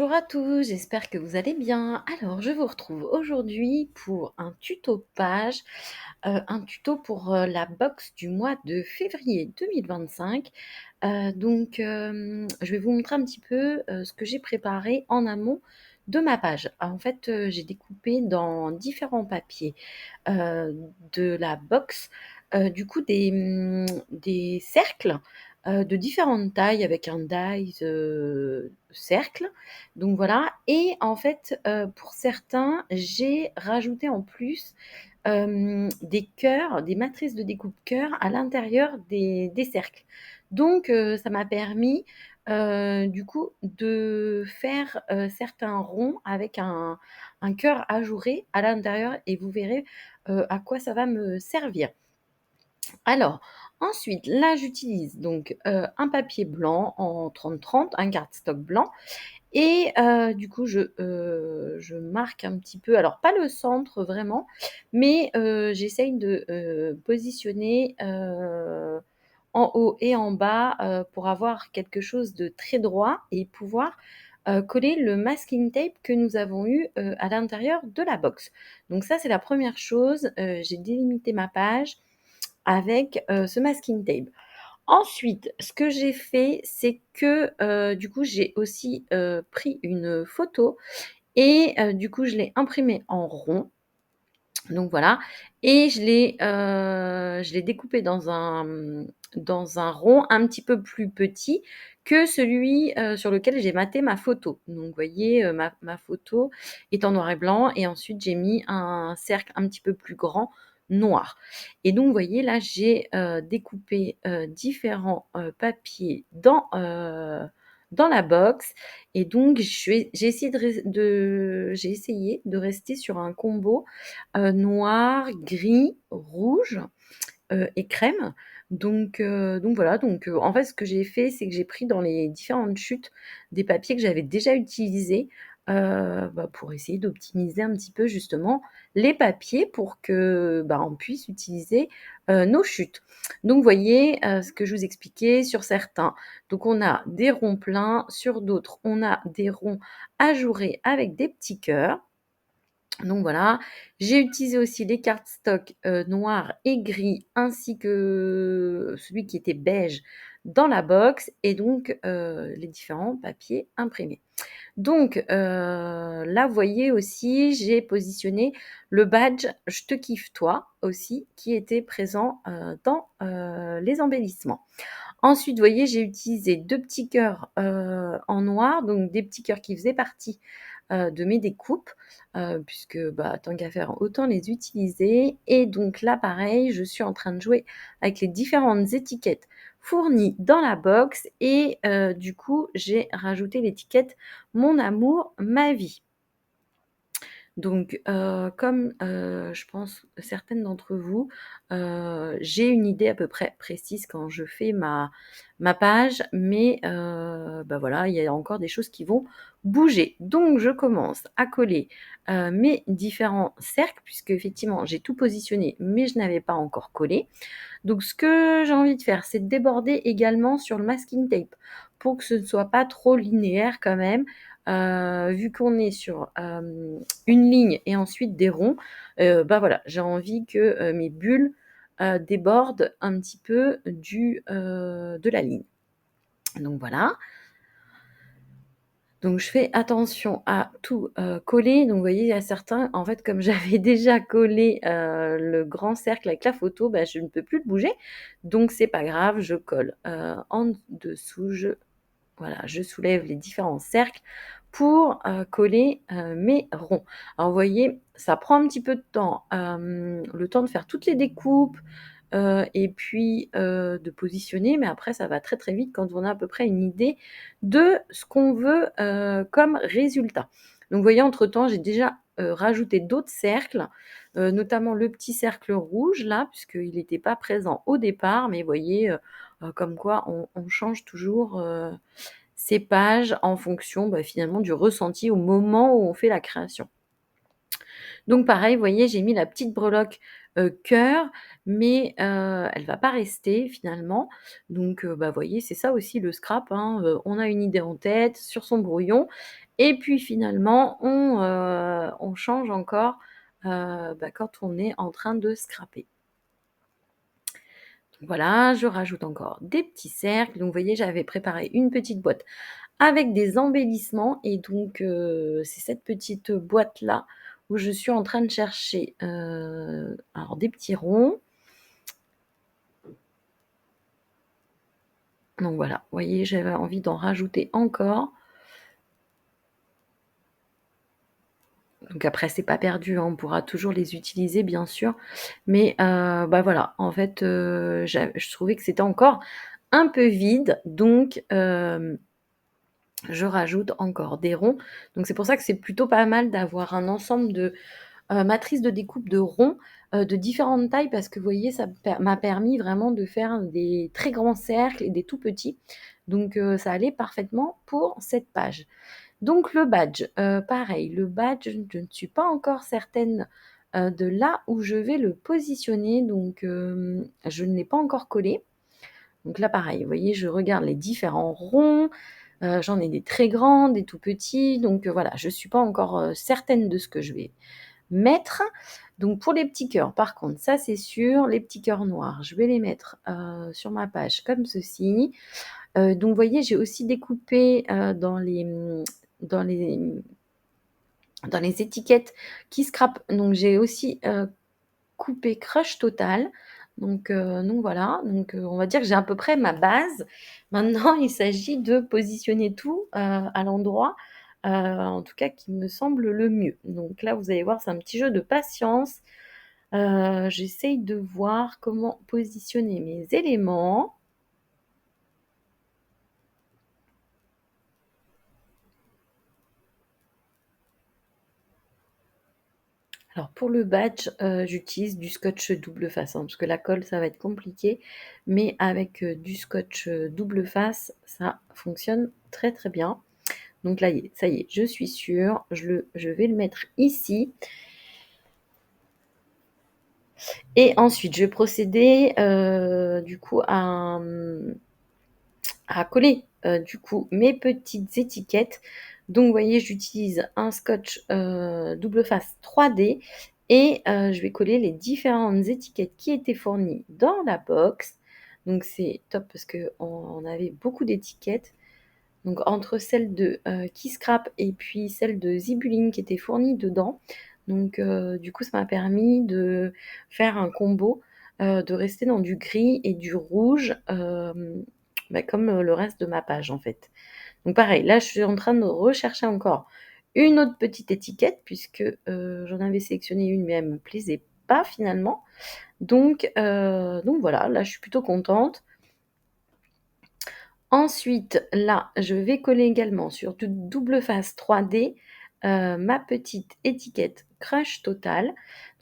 Bonjour à tous, j'espère que vous allez bien. Alors, je vous retrouve aujourd'hui pour un tuto page, un tuto pour la box du mois de février 2025. Je vais vous montrer un petit peu ce que j'ai préparé en amont de ma page. En fait, j'ai découpé dans différents papiers euh, de la box, du coup, des cercles de différentes tailles avec un dies cercle. Donc voilà. Et en fait, pour certains, j'ai rajouté en plus des cœurs, des matrices de découpe cœur à l'intérieur des cercles. Donc, ça m'a permis du coup de faire certains ronds avec un cœur ajouré à l'intérieur et vous verrez à quoi ça va me servir. Alors, ensuite, là, j'utilise donc un papier blanc en 30-30, un cardstock blanc et du coup, je marque un petit peu, alors pas le centre vraiment, mais j'essaye de positionner en haut et en bas pour avoir quelque chose de très droit et pouvoir coller le masking tape que nous avons eu à l'intérieur de la box. Donc ça, c'est la première chose. J'ai délimité ma page avec ce masking tape. Ensuite, ce que j'ai fait, c'est que du coup, j'ai aussi pris une photo et du coup, je l'ai imprimée en rond. Donc voilà, et je l'ai découpé dans un rond un petit peu plus petit que celui sur lequel j'ai maté ma photo. Donc vous voyez, ma photo est en noir et blanc et ensuite j'ai mis un cercle un petit peu plus grand noir. Et donc vous voyez là, j'ai découpé différents papiers dans la box et donc j'ai essayé de rester sur un combo noir, gris, rouge et crème. Donc voilà, en fait, ce que j'ai fait, c'est que j'ai pris dans les différentes chutes des papiers que j'avais déjà utilisés pour essayer d'optimiser un petit peu justement les papiers pour que on puisse utiliser nos chutes. Donc, vous voyez ce que je vous expliquais sur certains. Donc, on a des ronds pleins, sur d'autres, on a des ronds ajourés avec des petits cœurs. Donc voilà, j'ai utilisé aussi les cardstock noirs et gris ainsi que celui qui était beige dans la box et donc les différents papiers imprimés. Donc là, vous voyez aussi, j'ai positionné le badge «Je te kiffe toi» aussi qui était présent dans les embellissements. Ensuite, vous voyez, j'ai utilisé 2 petits cœurs en noir, donc des petits cœurs qui faisaient partie de mes découpes, puisque tant qu'à faire, autant les utiliser. Et donc là, pareil, je suis en train de jouer avec les différentes étiquettes fournies dans la box et du coup, j'ai rajouté l'étiquette «Mon amour, ma vie». Donc, comme, je pense certaines d'entre vous, j'ai une idée à peu près précise quand je fais ma page, mais voilà, il y a encore des choses qui vont bouger. Donc je commence à coller, mes différents cercles puisque effectivement j'ai tout positionné, mais je n'avais pas encore collé. Donc ce que j'ai envie de faire, c'est de déborder également sur le masking tape pour que ce ne soit pas trop linéaire quand même. Vu qu'on est sur une ligne et ensuite des ronds, voilà, j'ai envie que mes bulles débordent un petit peu de la ligne. Donc voilà. Donc je fais attention à tout coller. Donc vous voyez, il y a certains, en fait, comme j'avais déjà collé le grand cercle avec la photo, je ne peux plus le bouger. Donc c'est pas grave, je colle en dessous. Voilà, je soulève les différents cercles pour coller mes ronds. Alors vous voyez, ça prend un petit peu de temps, le temps de faire toutes les découpes et puis de positionner, mais après ça va très très vite quand on a à peu près une idée de ce qu'on veut comme résultat. Donc vous voyez, entre-temps, j'ai déjà rajouté d'autres cercles, notamment le petit cercle rouge là, puisqu'il n'était pas présent au départ, mais vous voyez, comme quoi on change toujours ces pages en fonction finalement du ressenti au moment où on fait la création. Donc pareil, vous voyez, j'ai mis la petite breloque cœur, mais elle va pas rester finalement. Donc vous voyez, c'est ça aussi le scrap, hein, on a une idée en tête sur son brouillon et puis finalement on change encore, quand on est en train de scraper. Voilà, je rajoute encore des petits cercles. Donc vous voyez, j'avais préparé une petite boîte avec des embellissements et donc c'est cette petite boîte-là où je suis en train de chercher, alors des petits ronds. Donc voilà, vous voyez, j'avais envie d'en rajouter encore. Donc après, c'est pas perdu, hein, on pourra toujours les utiliser bien sûr. Mais voilà, en fait, je trouvais que c'était encore un peu vide, donc je rajoute encore des ronds. Donc c'est pour ça que c'est plutôt pas mal d'avoir un ensemble de matrices de découpe de ronds, de différentes tailles parce que vous voyez, ça m'a permis vraiment de faire des très grands cercles et des tout petits. Donc ça allait parfaitement pour cette page. Donc le badge, pareil, le badge, je ne suis pas encore certaine, de là où je vais le positionner, donc je ne l'ai pas encore collé. Donc là, pareil, vous voyez, je regarde les différents ronds, j'en ai des très grands, des tout petits, donc voilà, je ne suis pas encore, certaine de ce que je vais mettre. Donc pour les petits cœurs, par contre, ça c'est sûr, les petits cœurs noirs, je vais les mettre, sur ma page comme ceci. Donc vous voyez, j'ai aussi découpé, dans les, dans les étiquettes qui scrapent, donc j'ai aussi, coupé Crush Total. Donc voilà, donc on va dire que j'ai à peu près ma base. Maintenant, il s'agit de positionner tout, à l'endroit, en tout cas qui me semble le mieux. Donc là, vous allez voir, c'est un petit jeu de patience. J'essaye de voir comment positionner mes éléments. Alors pour le badge, j'utilise du scotch double face, hein, parce que la colle, ça va être compliqué, mais avec, du scotch, double face, ça fonctionne très, très bien. Donc là, ça y est, je suis sûre, je vais le mettre ici et ensuite je vais procéder, du coup à coller, du coup mes petites étiquettes. Donc vous voyez, j'utilise un scotch, double face 3D et je vais coller les différentes étiquettes qui étaient fournies dans la box. Donc c'est top parce qu'on avait beaucoup d'étiquettes. Donc entre celles de, Keyscrap et puis celles de Zibuline qui étaient fournies dedans. Donc du coup, ça m'a permis de faire un combo, de rester dans du gris et du rouge, comme, le reste de ma page, en fait. Donc pareil, là, je suis en train de rechercher encore une autre petite étiquette puisque, j'en avais sélectionné une, mais elle me plaisait pas finalement. Donc voilà, là, je suis plutôt contente. Ensuite, là, je vais coller également sur du double face 3D, ma petite étiquette Crush Total.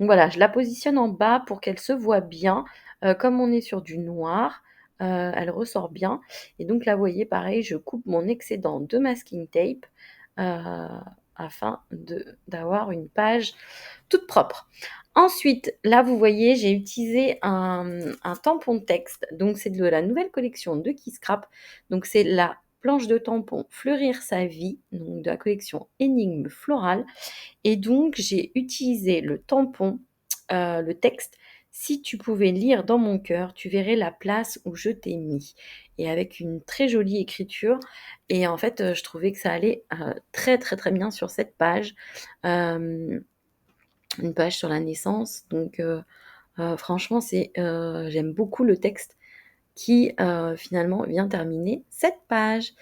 Donc voilà, je la positionne en bas pour qu'elle se voit bien. Comme on est sur du noir, elle ressort bien et donc là, vous voyez, pareil, je coupe mon excédent de masking tape, afin d'avoir une page toute propre. Ensuite, là, vous voyez, j'ai utilisé un tampon texte. Donc, c'est de la nouvelle collection de Keyscrap. Donc, c'est la planche de tampon Fleurir sa vie, donc de la collection Énigme florale. Et donc, j'ai utilisé le tampon, le texte. Si tu pouvais lire dans mon cœur, tu verrais la place où je t'ai mis. Et avec une très jolie écriture. Et en fait, je trouvais que ça allait très, très, très bien sur cette page. Euh, une page sur la naissance. Donc, franchement, j'aime beaucoup le texte qui, finalement vient terminer cette page.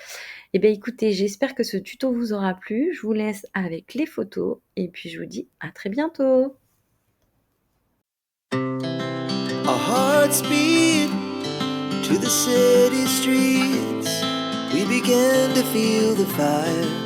Et bien écoutez, j'espère que ce tuto vous aura plu. Je vous laisse avec les photos et puis je vous dis à très bientôt. Our hearts beat to the city streets. We began to feel the fire.